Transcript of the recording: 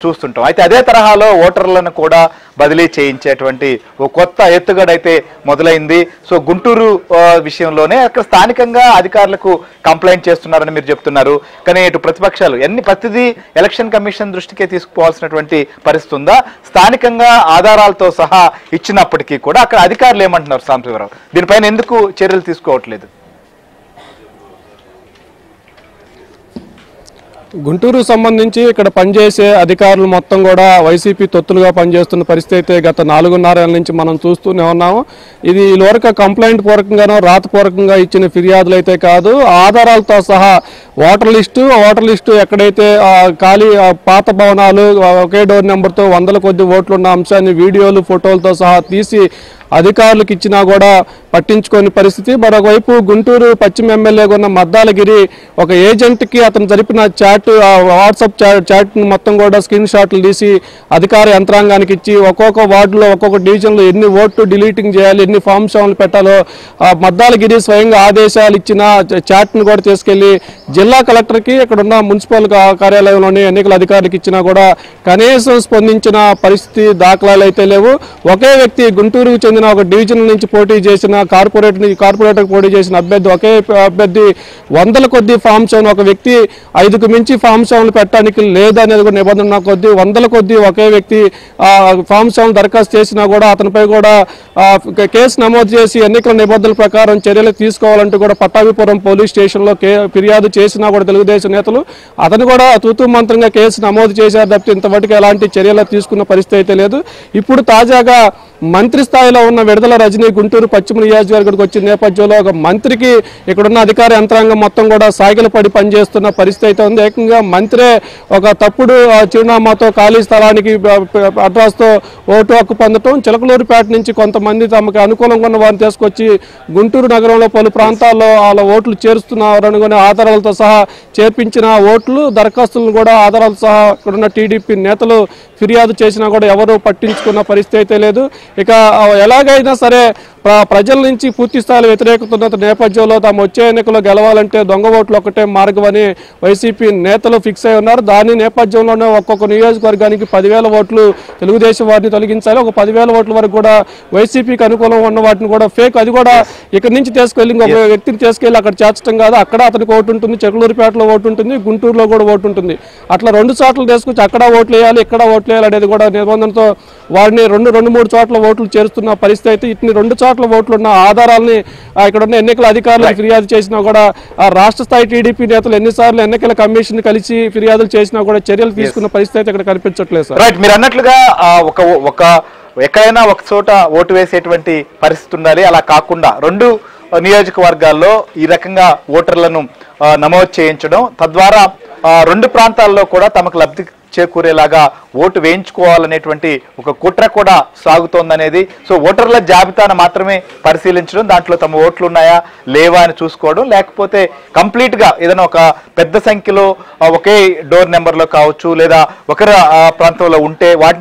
చూస్తుంటాం. అయితే అదే తరహాలో ఓటర్లను కూడా బదిలీ చేయించేటువంటి ఒక కొత్త ఎత్తుగడ అయితే మొదలైంది. సో గుంటూరు విషయంలోనే అక్కడ స్థానికంగా అధికారులకు కంప్లైంట్ చేస్తున్నారని మీరు చెప్తున్నారు. కానీ ఇటు ప్రతిపక్షాలు ప్రతిదీ ఎలక్షన్ కమిషన్ దృష్టికే తీసుకుపోవాల్సినటువంటి పరిస్థితి ఉందా? స్థానికంగా ఆధారాలతో సహా ఇచ్చినప్పటికీ కూడా అక్కడ అధికారులు ఏమంటున్నారు సాంబశివరావు? దీనిపైన ఎందుకు చర్యలు తీసుకోవట్లేదు? గుంటూరు సంబంధించి ఇక్కడ పనిచేసే అధికారులు మొత్తం కూడా వైసీపీ తొత్తులుగా పనిచేస్తున్న పరిస్థితి గత 4.5 ఏళ్ల నుంచి మనం చూస్తూనే ఉన్నాము. ఇది ఇదివరకు కంప్లైంట్ పూర్వకంగానో రాతపూర్వకంగా ఇచ్చిన ఫిర్యాదులు అయితే కాదు, ఆధారాలతో సహా ఓటర్ లిస్టు ఎక్కడైతే ఖాళీ పాత భవనాలు ఒకే డోర్ నెంబర్తో 100 కొద్ది ఓట్లు ఉన్న అంశాన్ని వీడియోలు ఫోటోలతో సహా తీసి అధికారులకు ఇచ్చినా కూడా పట్టించుకోని పరిస్థితి. మరొకవైపు గుంటూరు పశ్చిమ ఎమ్మెల్యేగా ఉన్న మద్దాలగిరి ఒక ఏజెంట్కి అతను జరిపిన వాట్సాప్ చాట్ మొత్తం కూడా స్క్రీన్ షాట్లు తీసి అధికార యంత్రాంగానికి ఇచ్చి ఒక్కొక్క వార్డులో ఒక్కొక్క డివిజన్లో ఎన్ని ఓట్లు డిలీటింగ్ చేయాలి, ఎన్ని ఫామ్ షాన్లు పెట్టాలో మద్దాలగిరి స్వయంగా ఆదేశాలు ఇచ్చిన చాట్ను కూడా తీసుకెళ్లి జిల్లా కలెక్టర్కి ఇక్కడ ఉన్న మున్సిపల్ కార్యాలయంలోని ఎన్నికల అధికారులకు ఇచ్చినా కూడా కనీసం స్పందించిన పరిస్థితి దాఖలాలు అయితే లేవు. ఒకే వ్యక్తి గుంటూరుకు చెందిన ఒక డివిజన్ నుంచి పోటీ చేసిన కార్పొరేటర్ పోటీ చేసిన ఒకే అభ్యర్థి 100 కొద్ది ఫామ్ షాన్, ఒక వ్యక్తి 5కు మించి ఫామ్ షాన్లు పెట్టడానికి లేదనేది కూడా నిబంధన కొద్ది 100 కొద్ది ఒకే వ్యక్తి ఫామ్ షాన్ దరఖాస్తు చేసినా కూడా అతనిపై కూడా కేసు నమోదు చేసి ఎన్నికల నిబంధనల ప్రకారం చర్యలు తీసుకోవాలంటూ కూడా పట్టాభిపురం పోలీస్ స్టేషన్లో ఫిర్యాదు చేసినా కూడా తెలుగుదేశం నేతలు అతను కూడా తూతూ మంత్రంగా కేసు నమోదు చేశారు తప్పితే ఇంతవరకు ఎలాంటి చర్యలు తీసుకున్న పరిస్థితి అయితే లేదు. ఇప్పుడు తాజాగా మంత్రి స్థాయిలో ఉన్న విడుదల రజనీ గుంటూరు పశ్చిమ నియోజకవర్గానికి వచ్చిన నేపథ్యంలో ఒక మంత్రికి ఇక్కడున్న అధికార యంత్రాంగం మొత్తం కూడా సాగిల పడి పనిచేస్తున్న పరిస్థితి అయితే ఉంది. ఏకంగా మంత్రే ఒక తప్పుడు చిరునామాతో ఖాళీ స్థలానికి అడ్రస్తో ఓటు హక్కు పొందటం, చిలకలూరుపేట నుంచి కొంతమంది తమకు అనుకూలంగా ఉన్న వారిని తీసుకొచ్చి గుంటూరు నగరంలో పలు ప్రాంతాల్లో వాళ్ళ ఓట్లు చేరుస్తున్నారనుకునే ఆధారాలతో సహా చేర్పించిన ఓట్లు దరఖాస్తులను కూడా ఆధారాలతో సహా ఇక్కడున్న టీడీపీ నేతలు ఫిర్యాదు చేసినా కూడా ఎవరూ పట్టించుకున్న పరిస్థితి అయితే లేదు. ఇక ఎలాగైనా సరే ప్రజల నుంచి పూర్తి స్థాయిలో వ్యతిరేకత ఉన్న నేపథ్యంలో తాము వచ్చే ఎన్నికల్లో గెలవాలంటే దొంగ ఓట్లు ఒకటే మార్గం అని వైసీపీ నేతలు ఫిక్స్ అయి ఉన్నారు. దాని నేపథ్యంలోనే ఒక్కొక్క నియోజకవర్గానికి 10,000 ఓట్లు తెలుగుదేశం వారిని తొలగించాలి, ఒక 10,000 ఓట్ల వరకు కూడా వైసీపీకి అనుకూలంగా ఉన్న వాటిని కూడా ఫేక్, అది కూడా ఇక్కడి నుంచి తీసుకెళ్ళి ఇంకొక వ్యక్తిని తీసుకెళ్ళి అక్కడ చేర్చడం కాదు, అక్కడ అతనికి ఓటు ఉంటుంది, చిలకలూరుపేటలో ఓటు ఉంటుంది, గుంటూరులో కూడా ఓటు ఉంటుంది, అట్లా 2 చోట్ల తీసుకొచ్చి అక్కడ ఓట్లు వేయాలి ఇక్కడ ఓట్లు వేయాలి అనేది కూడా నిబంధనతో వారిని 2-3 చోట్ల ఓట్లు చేరుస్తున్న పరిస్థితి అయితే ఇన్ని 2 చోట్ల ఓట్లు ఉన్న ఆధారాలని ఇక్కడ ఉన్న ఎన్నికల అధికారులకు ఫిర్యాదు చేసినా కూడా రాష్ట్ర స్థాయి టీడీపీ నేతలు ఎన్నిసార్లు ఎన్నికల కమిషన్ కలిసి ఫిర్యాదులు చేసినా కూడా చర్యలు తీసుకున్న పరిస్థితి అయితే ఇక్కడ కనిపించట్లేదు సార్. రైట్, మీరు అన్నట్లుగా ఎక్కడైనా ఒక చోట ఓటు వేసేటువంటి పరిస్థితి ఉండాలి. అలా కాకుండా 2 నియోజకవర్గాల్లో ఈ రకంగా ఓటర్లను నమోదు చేయించడం, తద్వారా 2 ప్రాంతాల్లో కూడా తమకు లబ్ధి చేకూరేలాగా ఓటు వేయించుకోవాలనేటువంటి ఒక కుట్ర కూడా సాగుతోందనేది. సో ఓటర్ల జాబితాను మాత్రమే పరిశీలించడం, దాంట్లో తమ ఓట్లు ఉన్నాయా లేవా అని చూసుకోవడం, లేకపోతే కంప్లీట్గా ఏదైనా ఒక పెద్ద సంఖ్యలో ఒకే డోర్ నెంబర్లో కావచ్చు లేదా ఒకరి ప్రాంతంలో ఉంటే వాటిని